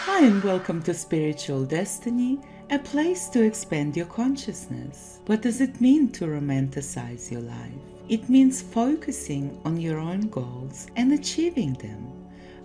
Hi and welcome to Spiritual Destiny, a place to expand your consciousness. What does it mean to romanticize your life? It means focusing on your own goals and achieving them.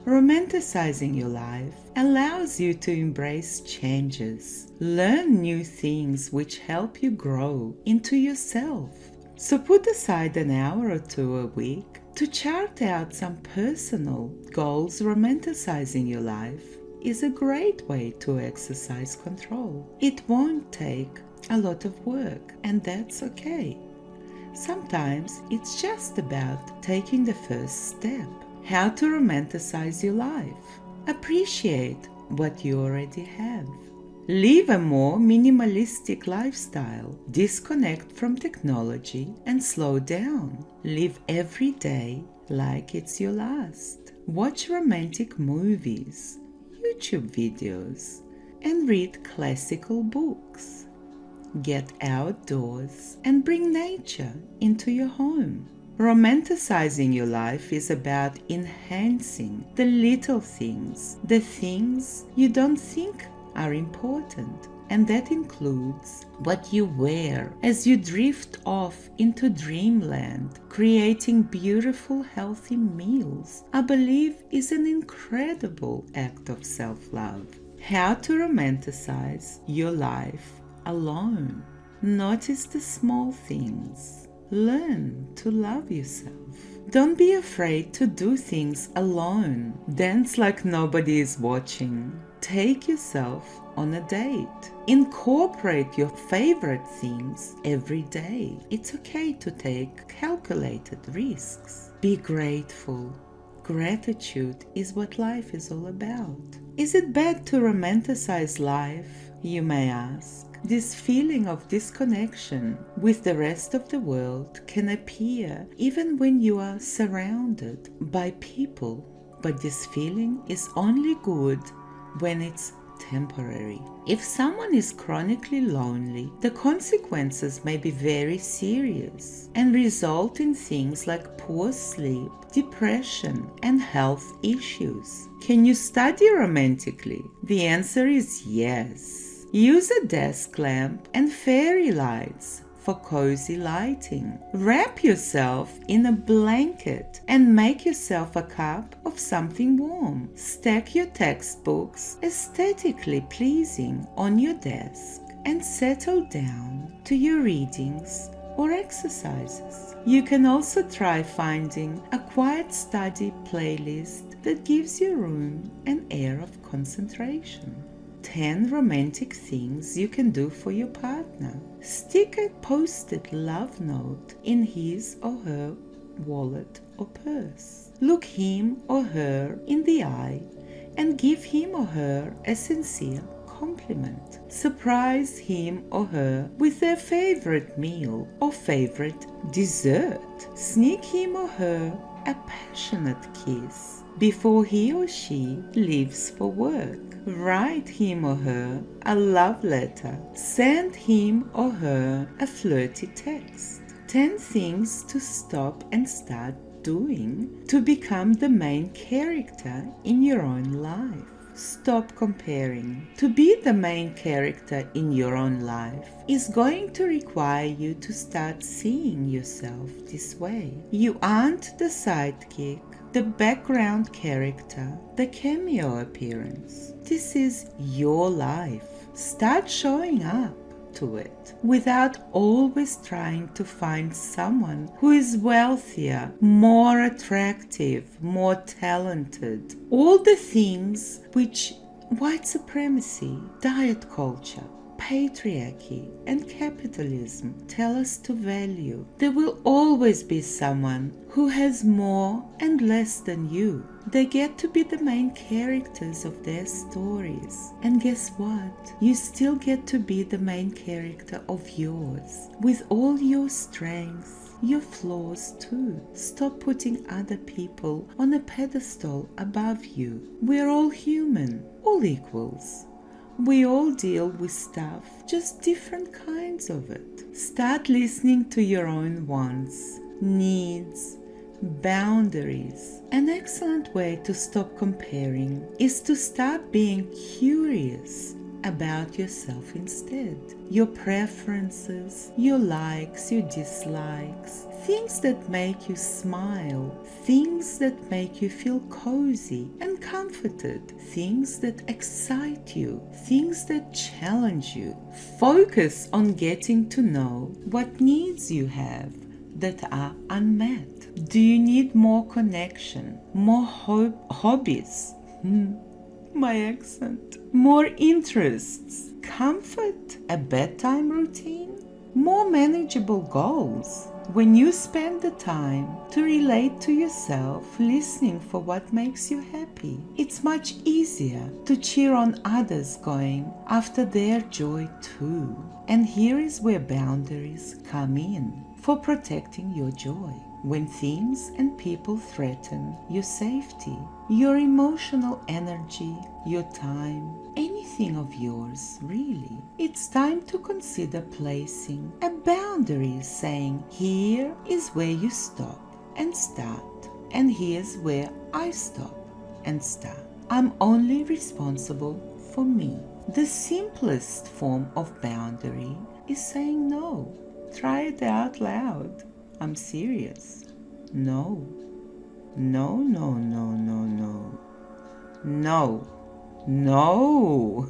Romanticizing your life allows you to embrace changes, learn new things which help you grow into yourself. So put aside an hour or two a week to chart out some personal goals. Romanticizing your life is a great way to exercise control. It won't take a lot of work, and that's okay. Sometimes it's just about taking the first step. How to romanticize your life. Appreciate what you already have. Live a more minimalistic lifestyle. Disconnect from technology and slow down. Live every day like it's your last. Watch romantic movies, YouTube videos, and read classical books. Get outdoors and bring nature into your home. Romanticizing your life is about enhancing the little things, the things you don't think are important, and that includes what you wear as you drift off into dreamland. Creating beautiful, healthy meals, I believe, is an incredible act of self-love. How to romanticize your life alone. Notice the small things. Learn to love yourself. Don't be afraid to do things alone. Dance like nobody is watching. Take yourself on a date. Incorporate your favorite things every day. It's okay to take calculated risks. Be grateful. Gratitude is what life is all about. Is it bad to romanticize life, you may ask? This feeling of disconnection with the rest of the world can appear even when you are surrounded by people, but this feeling is only good when it's temporary. If someone is chronically lonely, the consequences may be very serious and result in things like poor sleep, depression, and health issues. Can you study romantically? The answer is yes. Use a desk lamp and fairy lights for cozy lighting. Wrap yourself in a blanket and make yourself a cup of something warm. Stack your textbooks aesthetically pleasing on your desk and settle down to your readings or exercises. You can also try finding a quiet study playlist that gives your room an air of concentration. 10 romantic things you can do for your partner. Stick a post-it love note in his or her wallet or purse. Look him or her in the eye and give him or her a sincere compliment. Surprise him or her with their favorite meal or favorite dessert. Sneak him or her a passionate kiss before he or she leaves for work. Write him or her a love letter. Send him or her a flirty text. 10 things to stop and start doing to become the main character in your own life. Stop comparing. To be the main character in your own life is going to require you to start seeing yourself this way. You aren't the sidekick, the background character, the cameo appearance. This is your life. Start showing up to it without always trying to find someone who is wealthier, more attractive, more talented. All the things which white supremacy, diet culture, patriarchy, and capitalism tell us to value. There will always be someone who has more and less than you. They get to be the main characters of their stories. And guess what? You still get to be the main character of yours, with all your strengths, your flaws too. Stop putting other people on a pedestal above you. We're all human, all equals. We all deal with stuff, just different kinds of it. Start listening to your own wants, needs, Boundaries. An excellent way to stop comparing is to start being curious about yourself instead. Your preferences, your likes, your dislikes, things that make you smile, things that make you feel cozy and comforted, things that excite you, things that challenge you. Focus on getting to know what needs you have that are unmet. Do you need more connection, more hobbies? My accent. More interests, comfort, a bedtime routine, more manageable goals. When you spend the time to relate to yourself, listening for what makes you happy, it's much easier to cheer on others going after their joy too. And here is where boundaries come in for protecting your joy. When things and people threaten your safety, your emotional energy, your time, anything of yours, really, it's time to consider placing a boundary saying, here is where you stop and start, and here's where I stop and start. I'm only responsible for me. The simplest form of boundary is saying no. Try it out loud. I'm serious. No. No, no, no, no, no. No. No.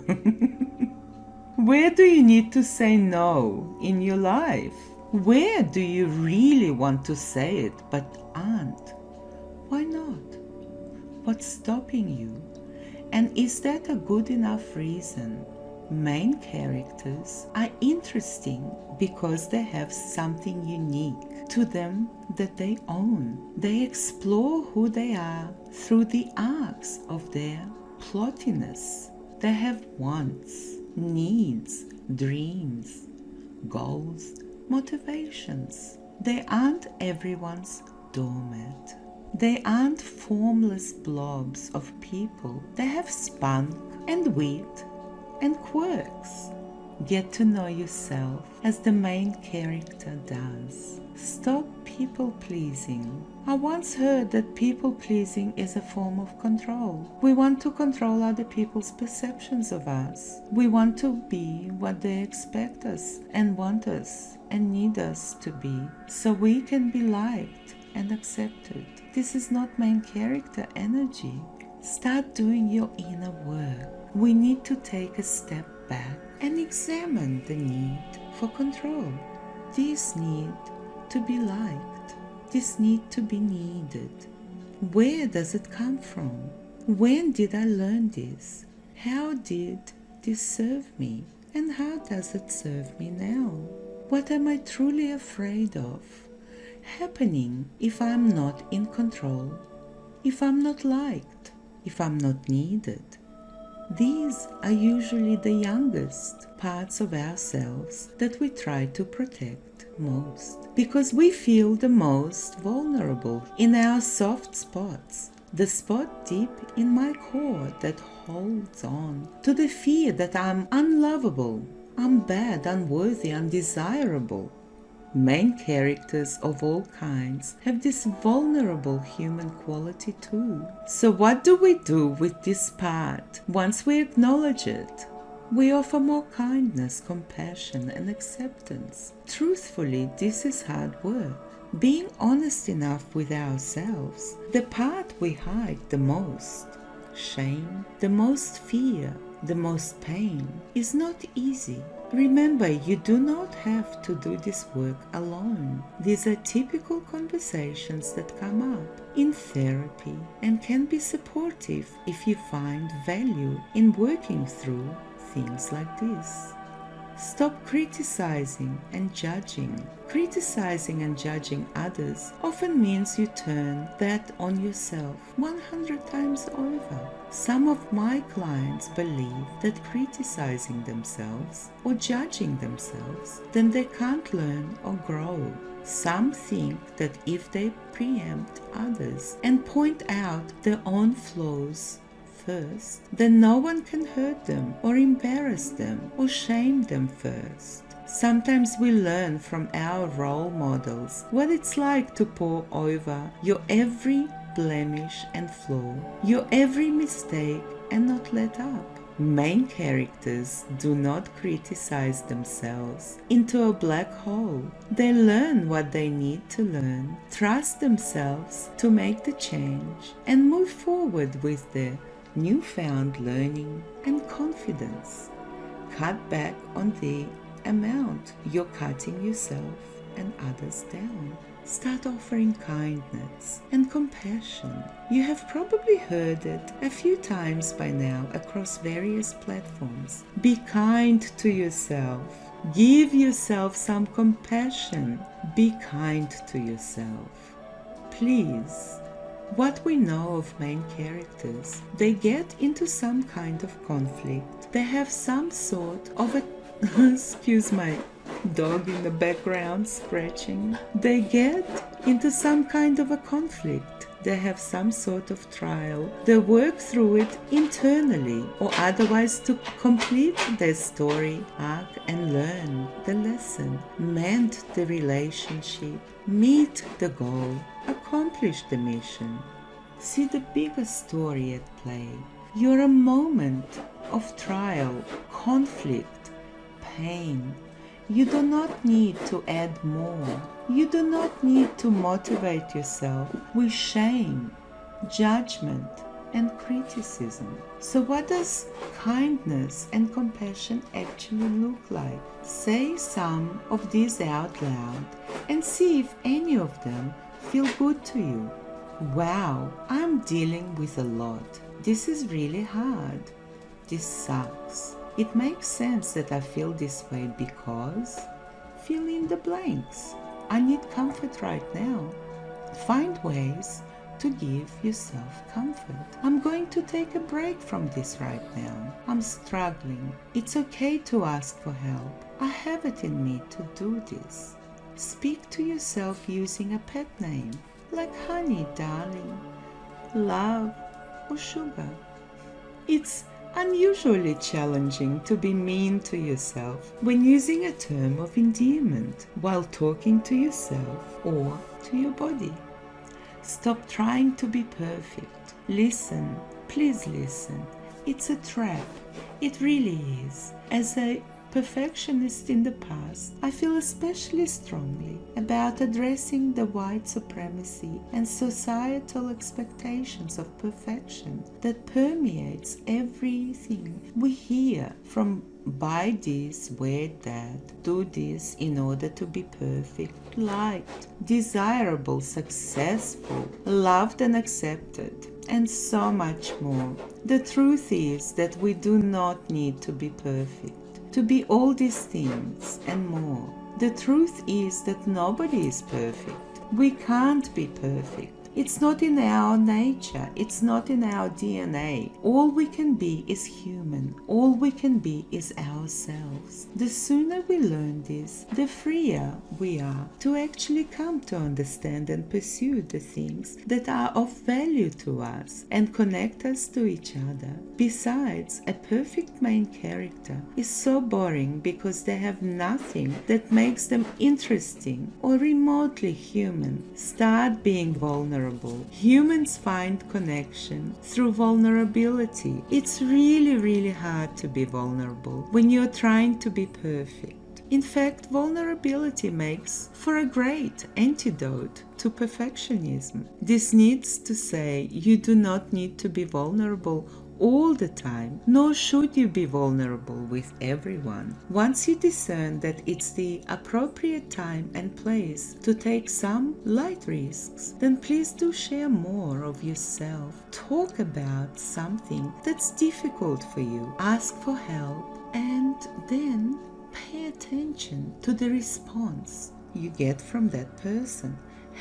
Where do you need to say no in your life? Where do you really want to say it but aren't? Why not? What's stopping you? And is that a good enough reason? Main characters are interesting because they have something unique to them that they own. They explore who they are through the arcs of their plottiness. They have wants, needs, dreams, goals, motivations. They aren't everyone's doormat. They aren't formless blobs of people. They have spunk and wit and quirks. Get to know yourself as the main character does. Stop people-pleasing. I once heard that people-pleasing is a form of control. We want to control other people's perceptions of us. We want to be what they expect us and want us and need us to be, so we can be liked and accepted. This is not main character energy. Start doing your inner work. We need to take a step back and examine the need for control. This need to be liked. This need to be needed. Where does it come from? When did I learn this? How did this serve me? And how does it serve me now? What am I truly afraid of happening if I'm not in control? If I'm not liked? If I'm not needed? These are usually the youngest parts of ourselves that we try to protect most, because we feel the most vulnerable in our soft spots, the spot deep in my core that holds on to the fear that I'm unlovable, I'm bad, unworthy, undesirable. Main characters of all kinds have this vulnerable human quality too. So what do we do with this part once we acknowledge it? We offer more kindness, compassion, and acceptance. Truthfully, this is hard work. Being honest enough with ourselves, the part we hide the most, shame, the most fear, the most pain, is not easy. Remember, you do not have to do this work alone. These are typical conversations that come up in therapy and can be supportive if you find value in working through things like this. Stop criticizing and judging. Criticizing and judging others often means you turn that on yourself 100 times over. Some of my clients believe that criticizing themselves or judging themselves, then they can't learn or grow. Some think that if they preempt others and point out their own flaws first, then no one can hurt them or embarrass them or shame them first. Sometimes we learn from our role models what it's like to pore over your every blemish and flaw, your every mistake, and not let up. Main characters do not criticize themselves into a black hole. They learn what they need to learn, trust themselves to make the change, and move forward with their newfound learning and confidence. Cut back on the amount you're cutting yourself and others down. Start offering kindness and compassion. You have probably heard it a few times by now across various platforms. Be kind to yourself. Give yourself some compassion. Be kind to yourself. Please. What we know of main characters, they get into some kind of conflict. They have some sort of a excuse my dog in the background scratching. They get into some kind of a conflict. They have some sort of trial. They work through it internally or otherwise to complete their story arc and learn the lesson, mend the relationship, meet the goal, accomplish the mission. See the bigger story at play. You're a moment of trial, conflict, pain. You do not need to add more. You do not need to motivate yourself with shame, judgment, and criticism. So what does kindness and compassion actually look like? Say some of these out loud and see if any of them feel good to you. Wow, I'm dealing with a lot. This is really hard. This sucks. It makes sense that I feel this way because fill in the blanks. I need comfort right now. Find ways to give yourself comfort. I'm going to take a break from this right now. I'm struggling. It's okay to ask for help. I have it in me to do this. Speak to yourself using a pet name like honey, darling, love, or sugar. It's unusually challenging to be mean to yourself when using a term of endearment while talking to yourself or to your body. Stop trying to be perfect. Listen, please listen. It's a trap. It really is. As a perfectionist in the past, I feel especially strongly about addressing the white supremacy and societal expectations of perfection that permeates everything we hear, from buy this, wear that, do this in order to be perfect, liked, desirable, successful, loved and accepted, and so much more. The truth is that we do not need to be perfect, to be all these things and more. The truth is that nobody is perfect. We can't be perfect. It's not in our nature. It's not in our DNA. All we can be is human. All we can be is ourselves. The sooner we learn this, the freer we are to actually come to understand and pursue the things that are of value to us and connect us to each other. Besides, a perfect main character is so boring because they have nothing that makes them interesting or remotely human. Start being vulnerable. Humans find connection through vulnerability. It's really hard to be vulnerable when you're trying to be perfect. In fact, vulnerability makes for a great antidote to perfectionism. This needs to say you do not need to be vulnerable all the time, nor should you be vulnerable with everyone. Once you discern that it's the appropriate time and place to take some light risks, then please do share more of yourself. Talk about something that's difficult for you. Ask for help, and then pay attention to the response you get from that person.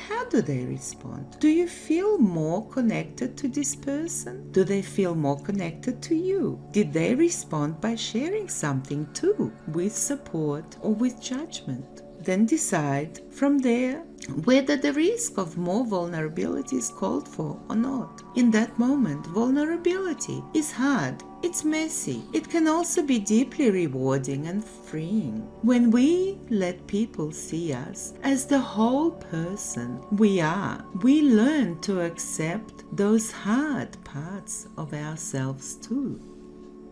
How do they respond? Do you feel more connected to this person? Do they feel more connected to you? Did they respond by sharing something too, with support or with judgment? then decide from there whether the risk of more vulnerability is called for or not. In that moment, vulnerability is hard, it's messy. It can also be deeply rewarding and freeing. When we let people see us as the whole person we are, we learn to accept those hard parts of ourselves too.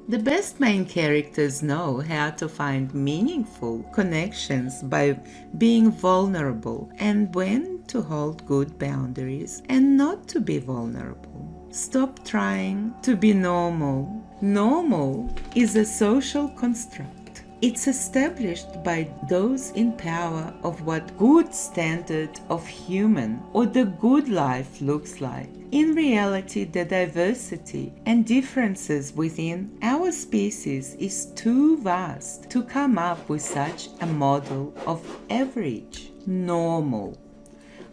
The best main characters know how to find meaningful connections by being vulnerable and when to hold good boundaries and not to be vulnerable. Stop trying to be normal. Normal is a social construct. It's established by those in power of what good standard of human or the good life looks like. In reality, the diversity and differences within our species is too vast to come up with such a model of average, normal.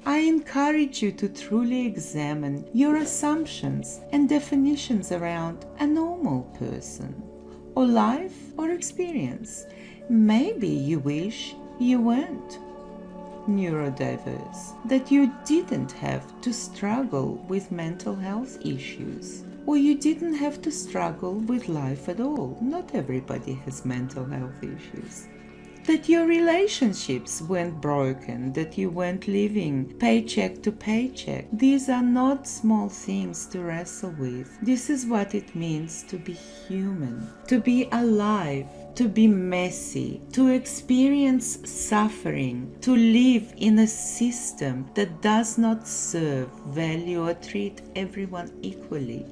I encourage you to truly examine your assumptions and definitions around a normal person, or life, or experience. Maybe you wish you weren't neurodiverse, that you didn't have to struggle with mental health issues, or you didn't have to struggle with life at all. Not everybody has mental health issues. That your relationships weren't broken, that you weren't living paycheck to paycheck. These are not small things to wrestle with. This is what it means to be human, to be alive, to be messy, to experience suffering, to live in a system that does not serve, value, or treat everyone equally.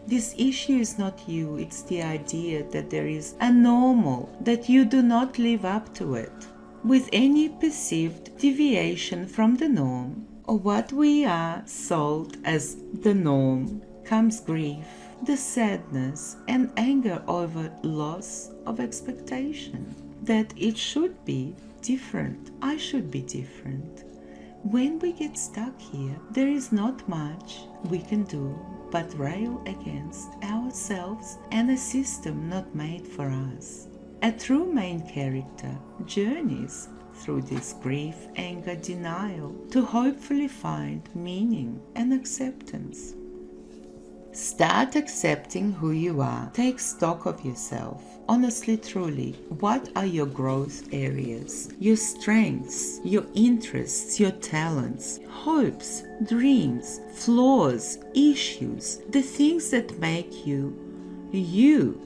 This issue is not you, it's the idea that there is a normal, that you do not live up to it. With any perceived deviation from the norm, or what we are sold as the norm, comes grief, the sadness and anger over loss of expectation, that it should be different, I should be different. When we get stuck here, there is not much we can do but rail against ourselves and a system not made for us. A true main character journeys through this grief, anger, denial to hopefully find meaning and acceptance. Start accepting who you are. Take stock of yourself. Honestly, truly, what are your growth areas? Your strengths, your interests, your talents, hopes, dreams, flaws, issues, the things that make you you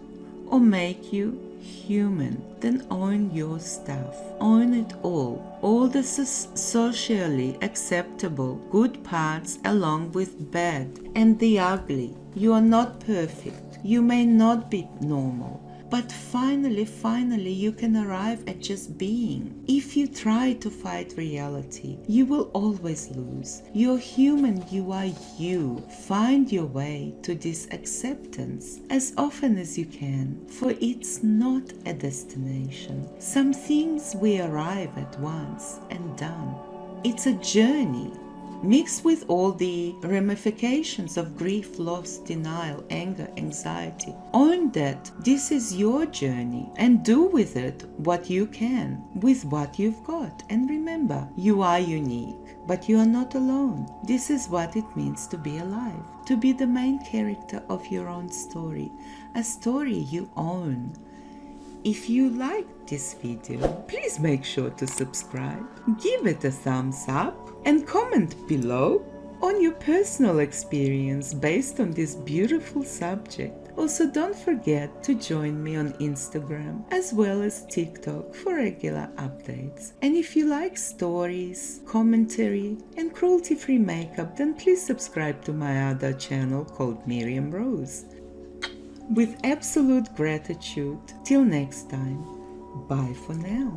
or make you human. Then own your stuff. Own it all the socially acceptable good parts along with bad and the ugly. You are not perfect. You may not be normal. But finally, you can arrive at just being. If you try to fight reality, you will always lose. You're human, you are you. Find your way to this acceptance as often as you can, for it's not a destination. Some things we arrive at once and done. It's a journey. Mixed with all the ramifications of grief, loss, denial, anger, anxiety. Own that this is your journey and do with it what you can with what you've got. And remember, you are unique, but you are not alone. This is what it means to be alive, to be the main character of your own story, a story you own. If you liked this video, please make sure to subscribe, give it a thumbs up, and comment below on your personal experience based on this beautiful subject. Also, don't forget to join me on Instagram as well as TikTok for regular updates. And if you like stories, commentary, and cruelty-free makeup, then please subscribe to my other channel called Miriam Rose. With absolute gratitude, till next time, bye for now.